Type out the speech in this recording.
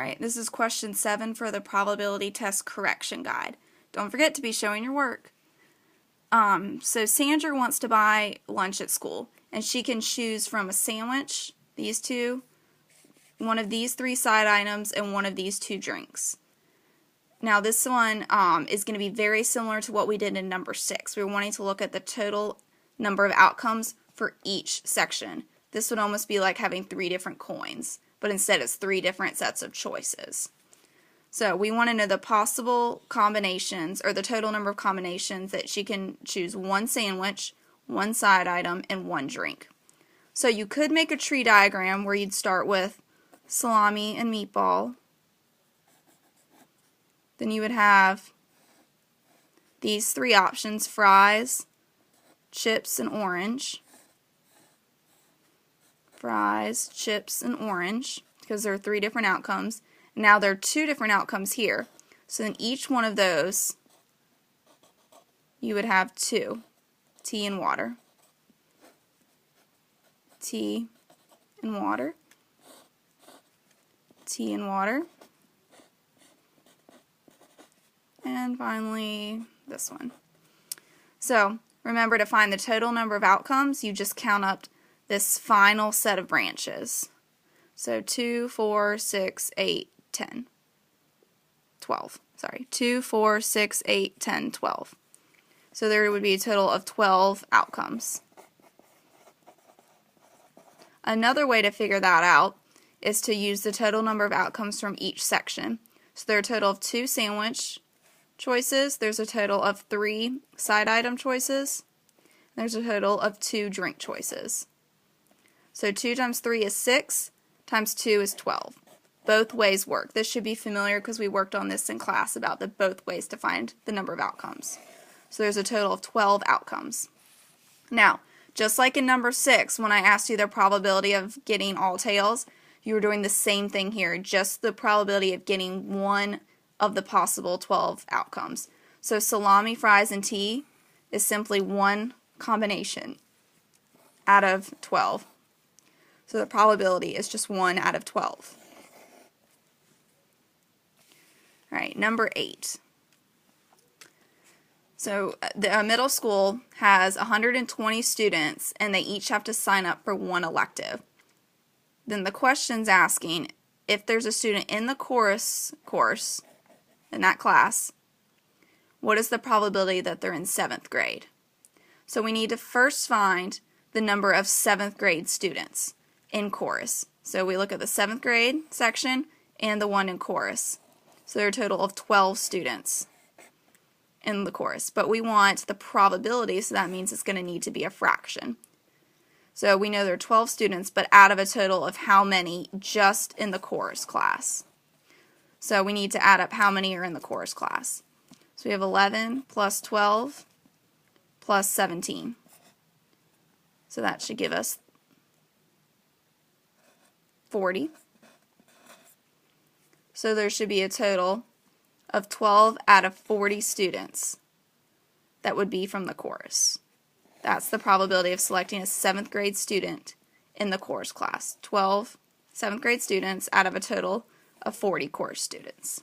Alright, this is question 7 for the probability test correction guide. Don't forget to be showing your work. So Sandra wants to buy lunch at school, and she can choose from a sandwich, these two, one of these 3 side items, and one of these 2 drinks. Now this one is going to be very similar to what we did in number 6. We were wanting to look at the total number of outcomes for each section. This would almost be like having 3 different coins, but instead it's 3 different sets of choices. So we want to know the possible combinations, or the total number of combinations that she can choose: 1 sandwich, 1 side item, and 1 drink. So you could make a tree diagram where you'd start with salami and meatball. Then you would have these 3 options: fries, chips, and orange. Fries, chips, and orange, because there are 3 different outcomes. Now there are 2 different outcomes here. So in each one of those, you would have 2. Tea and water. Tea and water. Tea and water. And finally, this one. So remember, to find the total number of outcomes, you just count up this final set of branches. So 2, 4, 6, 8, 10. 12. Sorry. 2, 4, 6, 8, 10, 12. So there would be a total of 12 outcomes. Another way to figure that out is to use the total number of outcomes from each section. So there are a total of 2 sandwich choices. There's a total of 3 side item choices. There's a total of 2 drink choices. So 2 times 3 is 6, times 2 is 12. Both ways work. This should be familiar because we worked on this in class about the both ways to find the number of outcomes. So there's a total of 12 outcomes. Now, just like in number 6, when I asked you the probability of getting all tails, you were doing the same thing here, just the probability of getting one of the possible 12 outcomes. So salami, fries, and tea is simply one combination out of 12. So the probability is just 1 out of 12. All right, number 8. So the middle school has 120 students, and they each have to sign up for 1 elective. Then the question's asking if there's a student in the chorus course, in that class, what is the probability that they're in 7th grade? So we need to first find the number of 7th grade students in chorus. So we look at the 7th grade section and the one in chorus. So there are a total of 12 students in the chorus. But we want the probability, so that means it's going to need to be a fraction. So we know there are 12 students, but out of a total of how many just in the chorus class? So we need to add up how many are in the chorus class. So we have 11 plus 12 plus 17. So that should give us 40. So there should be a total of 12 out of 40 students that would be from the chorus. That's the probability of selecting a 7th grade student in the chorus class. 12 7th grade students out of a total of 40 chorus students.